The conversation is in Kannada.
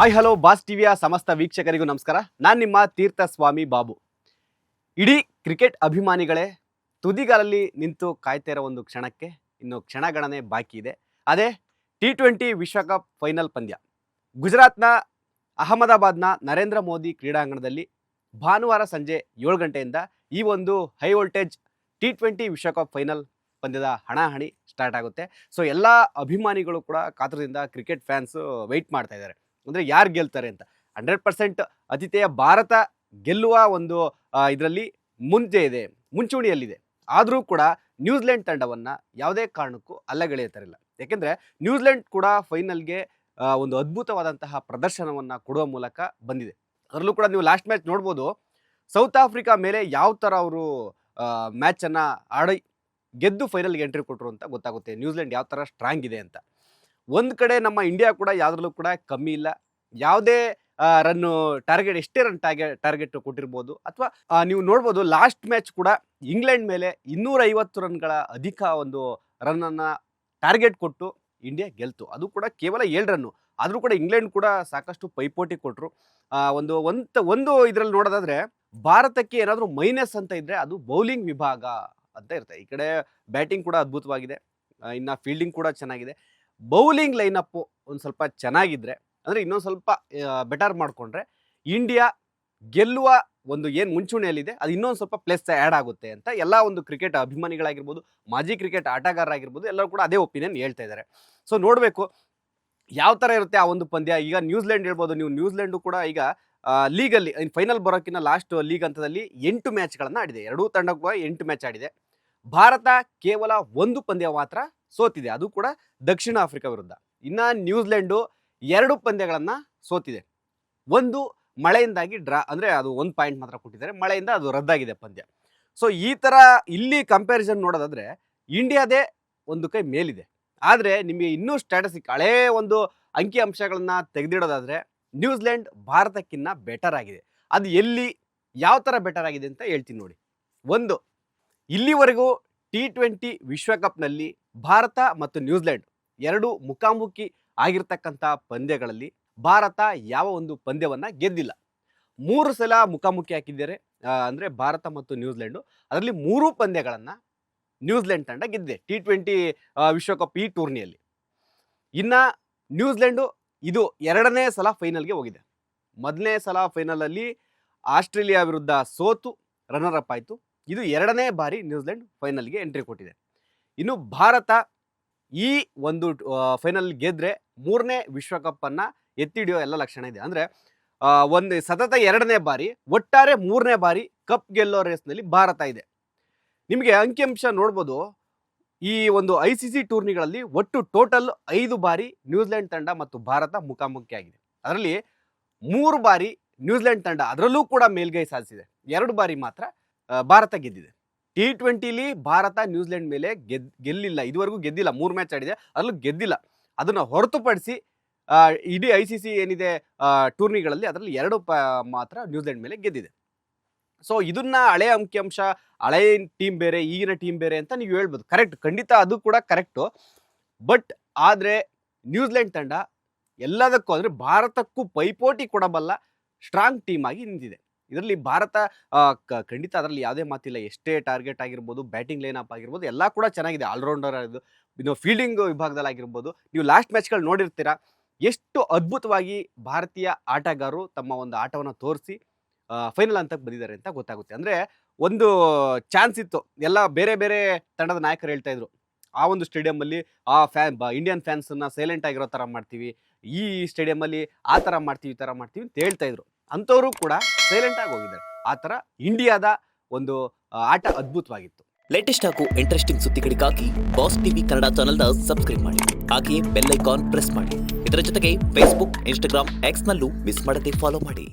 ಹಾಯ್ ಹಲೋ ಬಾಸ್ ಟಿವಿಯ ಸಮಸ್ತ ವೀಕ್ಷಕರಿಗೂ ನಮಸ್ಕಾರ. ನಾನು ನಿಮ್ಮ ತೀರ್ಥಸ್ವಾಮಿ ಬಾಬು. ಇಡೀ ಕ್ರಿಕೆಟ್ ಅಭಿಮಾನಿಗಳೇ ತುದಿಗಾಲಲ್ಲಿ ನಿಂತು ಕಾಯ್ತಾ ಇರೋ ಒಂದು ಕ್ಷಣಕ್ಕೆ ಇನ್ನು ಕ್ಷಣಗಣನೆ ಬಾಕಿ ಇದೆ. ಅದೇ T20 ವಿಶ್ವಕಪ್ ಫೈನಲ್ ಪಂದ್ಯ ಗುಜರಾತ್ನ ಅಹಮದಾಬಾದ್ನ ನರೇಂದ್ರ ಮೋದಿ ಕ್ರೀಡಾಂಗಣದಲ್ಲಿ ಭಾನುವಾರ ಸಂಜೆ 7 ಗಂಟೆಯಿಂದ ಈ ಒಂದು ಹೈ ವೋಲ್ಟೇಜ್ T20 ವಿಶ್ವಕಪ್ ಫೈನಲ್ ಪಂದ್ಯದ ಹಣಾಹಣಿ ಸ್ಟಾರ್ಟ್ ಆಗುತ್ತೆ. ಸೊ ಎಲ್ಲ ಅಭಿಮಾನಿಗಳು ಕೂಡ ಕಾತರದಿಂದ ಕ್ರಿಕೆಟ್ ಫ್ಯಾನ್ಸ್ ವೆಯ್ಟ್ ಮಾಡ್ತಾ ಇದ್ದಾರೆ. ಅಂದರೆ ಯಾರು ಗೆಲ್ತಾರೆ ಅಂತ. 100% ಆತಿಥೇಯ ಭಾರತ ಗೆಲ್ಲುವ ಒಂದು ಇದರಲ್ಲಿ ಮುಂಚೂಣಿಯಲ್ಲಿದೆ. ಆದರೂ ಕೂಡ ನ್ಯೂಜಿಲೆಂಡ್ ತಂಡವನ್ನು ಯಾವುದೇ ಕಾರಣಕ್ಕೂ ಅಲ್ಲಗೆಳೆಯುತ್ತಾರಿಲ್ಲ. ಯಾಕೆಂದರೆ ನ್ಯೂಜಿಲೆಂಡ್ ಕೂಡ ಫೈನಲ್ಗೆ ಒಂದು ಅದ್ಭುತವಾದಂತಹ ಪ್ರದರ್ಶನವನ್ನು ಕೊಡುವ ಮೂಲಕ ಬಂದಿದೆ. ಅದರಲ್ಲೂ ಕೂಡ ನೀವು ಲಾಸ್ಟ್ ಮ್ಯಾಚ್ ನೋಡ್ಬೋದು, ಸೌತ್ ಆಫ್ರಿಕಾ ಮೇಲೆ ಯಾವ ಥರ ಅವರು ಮ್ಯಾಚನ್ನು ಆಡಿ ಗೆದ್ದು ಫೈನಲ್ಗೆ ಎಂಟ್ರಿ ಕೊಟ್ಟರು ಅಂತ ಗೊತ್ತಾಗುತ್ತೆ ನ್ಯೂಜಿಲೆಂಡ್ ಯಾವ ಥರ ಸ್ಟ್ರಾಂಗ್ ಇದೆ ಅಂತ. ಒಂದು ಕಡೆ ನಮ್ಮ ಇಂಡಿಯಾ ಕೂಡ ಯಾವುದ್ರಲ್ಲೂ ಕೂಡ ಕಮ್ಮಿ ಇಲ್ಲ. ಯಾವುದೇ ರನ್ನು ಟಾರ್ಗೆಟ್ ಎಷ್ಟೇ ರನ್ ಟಾರ್ಗೆಟ್ ಕೊಟ್ಟಿರ್ಬೋದು. ಅಥವಾ ನೀವು ನೋಡ್ಬೋದು ಲಾಸ್ಟ್ ಮ್ಯಾಚ್ ಕೂಡ ಇಂಗ್ಲೆಂಡ್ ಮೇಲೆ 250 ರನ್ಗಳ ಅಧಿಕ ಒಂದು ರನ್ನನ್ನು ಟಾರ್ಗೆಟ್ ಕೊಟ್ಟು ಇಂಡಿಯಾ ಗೆಲ್ತು. ಅದು ಕೂಡ ಕೇವಲ 7 ರನ್ನು. ಆದರೂ ಕೂಡ ಇಂಗ್ಲೆಂಡ್ ಕೂಡ ಸಾಕಷ್ಟು ಪೈಪೋಟಿ ಕೊಟ್ಟರು. ಒಂದು ಇದರಲ್ಲಿ ನೋಡೋದಾದರೆ ಭಾರತಕ್ಕೆ ಏನಾದರೂ ಮೈನಸ್ ಅಂತ ಇದ್ದರೆ ಅದು ಬೌಲಿಂಗ್ ವಿಭಾಗ ಅಂತ ಇರುತ್ತೆ. ಈ ಕಡೆ ಬ್ಯಾಟಿಂಗ್ ಕೂಡ ಅದ್ಭುತವಾಗಿದೆ, ಇನ್ನು ಫೀಲ್ಡಿಂಗ್ ಕೂಡ ಚೆನ್ನಾಗಿದೆ. ಬೌಲಿಂಗ್ ಲೈನಪ್ಪು ಒಂದು ಸ್ವಲ್ಪ ಚೆನ್ನಾಗಿದ್ದರೆ, ಅಂದರೆ ಇನ್ನೊಂದು ಸ್ವಲ್ಪ ಬೆಟರ್ ಮಾಡಿಕೊಂಡ್ರೆ ಇಂಡಿಯಾ ಗೆಲ್ಲುವ ಒಂದು ಏನು ಮುಂಚೂಣಿಯಲ್ಲಿದೆ ಅದು ಇನ್ನೊಂದು ಸ್ವಲ್ಪ ಪ್ಲಸ್ ಆ್ಯಡ್ ಆಗುತ್ತೆ ಅಂತ ಎಲ್ಲ ಒಂದು ಕ್ರಿಕೆಟ್ ಅಭಿಮಾನಿಗಳಾಗಿರ್ಬೋದು, ಮಾಜಿ ಕ್ರಿಕೆಟ್ ಆಟಗಾರರಾಗಿರ್ಬೋದು, ಎಲ್ಲರೂ ಕೂಡ ಅದೇ ಒಪಿನಿಯನ್ ಹೇಳ್ತಾ ಇದ್ದಾರೆ. ಸೊ ನೋಡಬೇಕು ಯಾವ ಥರ ಇರುತ್ತೆ ಆ ಒಂದು ಪಂದ್ಯ. ಈಗ ನ್ಯೂಜಿಲೆಂಡ್ ಹೇಳ್ಬೋದು, ನೀವು ನ್ಯೂಜಿಲೆಂಡು ಕೂಡ ಈಗ ಲೀಗಲ್ಲಿ ಫೈನಲ್ ಬರೋಕ್ಕಿಂತ ಲಾಸ್ಟ್ ಲೀಗ್ ಹಂತದಲ್ಲಿ 8 ಮ್ಯಾಚ್ಗಳನ್ನು ಆಡಿದೆ. ಎರಡೂ ತಂಡಕ್ಕೂ 8 ಮ್ಯಾಚ್ ಆಡಿದೆ. ಭಾರತ ಕೇವಲ 1 ಪಂದ್ಯ ಮಾತ್ರ ಸೋತಿದೆ, ಅದು ಕೂಡ ದಕ್ಷಿಣ ಆಫ್ರಿಕಾ ವಿರುದ್ಧ. ಇನ್ನು ನ್ಯೂಜಿಲೆಂಡು 2 ಪಂದ್ಯಗಳನ್ನು ಸೋತಿದೆ. ಒಂದು ಮಳೆಯಿಂದಾಗಿ ಡ್ರಾ, ಅಂದರೆ ಅದು 1 ಪಾಯಿಂಟ್ ಮಾತ್ರ ಕೊಟ್ಟಿದ್ದಾರೆ, ಮಳೆಯಿಂದ ಅದು ರದ್ದಾಗಿದೆ ಪಂದ್ಯ. ಸೊ ಈ ಥರ ಇಲ್ಲಿ ಕಂಪ್ಯಾರಿಸನ್ ನೋಡೋದಾದರೆ ಇಂಡಿಯಾದೇ ಒಂದು ಕೈ ಮೇಲಿದೆ. ಆದರೆ ನಿಮಗೆ ಇನ್ನೂ ಸ್ಟ್ಯಾಟಸ್ಟಿಕ್ ಹಳೇ ಒಂದು ಅಂಕಿ ಅಂಶಗಳನ್ನು ತೆಗೆದಿಡೋದಾದರೆ ನ್ಯೂಜಿಲೆಂಡ್ ಭಾರತಕ್ಕಿಂತ ಬೆಟರ್ ಆಗಿದೆ. ಅದು ಎಲ್ಲಿ ಯಾವ ಥರ ಬೆಟರ್ ಆಗಿದೆ ಅಂತ ಹೇಳ್ತೀನಿ ನೋಡಿ. ಒಂದು, ಇಲ್ಲಿವರೆಗೂ T20 ವಿಶ್ವಕಪ್ನಲ್ಲಿ ಭಾರತ ಮತ್ತು ನ್ಯೂಜಿಲೆಂಡ್ 2 ಮುಖಾಮುಖಿ ಆಗಿರ್ತಕ್ಕಂಥ ಪಂದ್ಯಗಳಲ್ಲಿ ಭಾರತ ಯಾವ ಒಂದು ಪಂದ್ಯವನ್ನು ಗೆದ್ದಿಲ್ಲ. 3 ಸಲ ಮುಖಾಮುಖಿ ಹಾಕಿದ್ದಾರೆ, ಅಂದರೆ ಭಾರತ ಮತ್ತು ನ್ಯೂಜಿಲೆಂಡು. ಅದರಲ್ಲಿ 3 ಪಂದ್ಯಗಳನ್ನು ನ್ಯೂಜಿಲೆಂಡ್ ತಂಡ ಗೆದ್ದಿದೆ T20 ವಿಶ್ವಕಪ್ ಈ ಟೂರ್ನಿಯಲ್ಲಿ. ಇನ್ನು ನ್ಯೂಜಿಲೆಂಡು ಇದು 2ನೇ ಸಲ ಫೈನಲ್ಗೆ ಹೋಗಿದೆ. ಮೊದಲನೇ ಸಲ ಫೈನಲಲ್ಲಿ ಆಸ್ಟ್ರೇಲಿಯಾ ವಿರುದ್ಧ ಸೋತು ರನ್ನರ್ ಅಪ್ ಆಯಿತು. ಇದು 2ನೇ ಬಾರಿ ನ್ಯೂಜಿಲೆಂಡ್ ಫೈನಲ್ಗೆ ಎಂಟ್ರಿ ಕೊಟ್ಟಿದೆ. ಇನ್ನು ಭಾರತ ಈ ಒಂದು ಫೈನಲ್ ಗೆದ್ದರೆ 3ನೇ ವಿಶ್ವಕಪ್ಪನ್ನು ಎತ್ತಿಡಿಯೋ ಎಲ್ಲ ಲಕ್ಷಣ ಇದೆ. ಅಂದರೆ ಒಂದು ಸತತ 2ನೇ ಬಾರಿ, ಒಟ್ಟಾರೆ 3ನೇ ಬಾರಿ ಕಪ್ ಗೆಲ್ಲೋ ರೇಸ್ನಲ್ಲಿ ಭಾರತ ಇದೆ. ನಿಮಗೆ ಅಂಕಿಅಂಶ ನೋಡ್ಬೋದು, ಈ ಒಂದು ICC ಟೂರ್ನಿಗಳಲ್ಲಿ ಒಟ್ಟು ಟೋಟಲ್ 5 ಬಾರಿ ನ್ಯೂಜಿಲೆಂಡ್ ತಂಡ ಮತ್ತು ಭಾರತ ಮುಖಾಮುಖಿ ಆಗಿದೆ. ಅದರಲ್ಲಿ 3 ಬಾರಿ ನ್ಯೂಜಿಲೆಂಡ್ ತಂಡ ಅದರಲ್ಲೂ ಕೂಡ ಮೇಲ್ಗೈ ಸಾಧಿಸಿದೆ. 2 ಬಾರಿ ಮಾತ್ರ ಭಾರತ ಗೆದ್ದಿದೆ. T20ಲಿ ಭಾರತ ನ್ಯೂಜಿಲೆಂಡ್ ಮೇಲೆ ಗೆಲ್ಲಿಲ್ಲ, ಇದುವರೆಗೂ ಗೆದ್ದಿಲ್ಲ. 3 ಮ್ಯಾಚ್ ಆಡಿದೆ, ಅದರಲ್ಲೂ ಗೆದ್ದಿಲ್ಲ. ಅದನ್ನು ಹೊರತುಪಡಿಸಿ ಇಡೀ ICC ಏನಿದೆ ಟೂರ್ನಿಗಳಲ್ಲಿ ಅದರಲ್ಲಿ 2 ಮಾತ್ರ ನ್ಯೂಜಿಲೆಂಡ್ ಮೇಲೆ ಗೆದ್ದಿದೆ. ಸೊ ಇದನ್ನ ಹಳೆ ಅಂಕಿಅಂಶ, ಹಳೆ ಟೀಮ್ ಬೇರೆ, ಈಗಿನ ಟೀಮ್ ಬೇರೆ ಅಂತ ನೀವು ಹೇಳ್ಬೋದು. ಕರೆಕ್ಟ್, ಖಂಡಿತ ಅದು ಕೂಡ ಕರೆಕ್ಟು. ಬಟ್ ಆದರೆ ನ್ಯೂಜಿಲೆಂಡ್ ತಂಡ ಎಲ್ಲದಕ್ಕೂ, ಅಂದರೆ ಭಾರತಕ್ಕೂ ಪೈಪೋಟಿ ಕೊಡಬಲ್ಲ ಸ್ಟ್ರಾಂಗ್ ಟೀಮ್ ಆಗಿ ನಿಂತಿದೆ. ಇದರಲ್ಲಿ ಭಾರತ ಖಂಡಿತ ಅದರಲ್ಲಿ ಯಾವುದೇ ಮಾತಿಲ್ಲ. ಎಷ್ಟೇ ಟಾರ್ಗೆಟ್ ಆಗಿರ್ಬೋದು, ಬ್ಯಾಟಿಂಗ್ ಲೈನಪ್ ಆಗಿರ್ಬೋದು, ಎಲ್ಲ ಕೂಡ ಚೆನ್ನಾಗಿದೆ. ಆಲ್ರೌಂಡರ್ ಇದು, ಇನ್ನು ಫೀಲ್ಡಿಂಗ್ ವಿಭಾಗದಲ್ಲಿ ಆಗಿರ್ಬೋದು. ನೀವು ಲಾಸ್ಟ್ ಮ್ಯಾಚ್ಗಳು ನೋಡಿರ್ತೀರಾ, ಎಷ್ಟು ಅದ್ಭುತವಾಗಿ ಭಾರತೀಯ ಆಟಗಾರರು ತಮ್ಮ ಒಂದು ಆಟವನ್ನು ತೋರಿಸಿ ಫೈನಲ್ ಹಂತಕ್ಕೆ ಬಂದಿದ್ದಾರೆ ಅಂತ ಗೊತ್ತಾಗುತ್ತೆ. ಅಂದರೆ ಒಂದು ಚಾನ್ಸ್ ಇತ್ತು, ಎಲ್ಲ ಬೇರೆ ಬೇರೆ ತಂಡದ ನಾಯಕರು ಹೇಳ್ತಾ ಇದ್ರು, ಆ ಒಂದು ಸ್ಟೇಡಿಯಮಲ್ಲಿ ಇಂಡಿಯನ್ ಫ್ಯಾನ್ಸನ್ನು ಸೈಲೆಂಟ್ ಆಗಿರೋ ಥರ ಮಾಡ್ತೀವಿ, ಈ ಸ್ಟೇಡಿಯಮಲ್ಲಿ ಆ ಥರ ಮಾಡ್ತೀವಿ, ಈ ಥರ ಮಾಡ್ತೀವಿ ಅಂತ ಹೇಳ್ತಾ ಇದ್ರು. ಅಂಥವರು ಕೂಡ ಸೈಲೆಂಟ್ ಆಗಿ ಹೋಗಿದ್ದಾರೆ. ಆ ಥರ ಇಂಡಿಯಾದ ಒಂದು ಆಟ ಅದ್ಭುತವಾಗಿತ್ತು. ಲೇಟೆಸ್ಟ್ ಹಾಗೂ ಇಂಟ್ರೆಸ್ಟಿಂಗ್ ಸುದ್ದಿಗಳಿಗಾಗಿ ಬಾಸ್ ಟಿವಿ ಕನ್ನಡ ಚಾನೆಲ್ನ ಸಬ್ಸ್ಕ್ರೈಬ್ ಮಾಡಿ. ಹಾಗೆಯೇ ಬೆಲ್ ಐಕಾನ್ ಪ್ರೆಸ್ ಮಾಡಿ. ಇದರ ಜೊತೆಗೆ ಫೇಸ್ಬುಕ್, ಇನ್ಸ್ಟಾಗ್ರಾಮ್, ಎಕ್ಸ್ನಲ್ಲೂ ಮಿಸ್ ಮಾಡದೆ ಫಾಲೋ ಮಾಡಿ.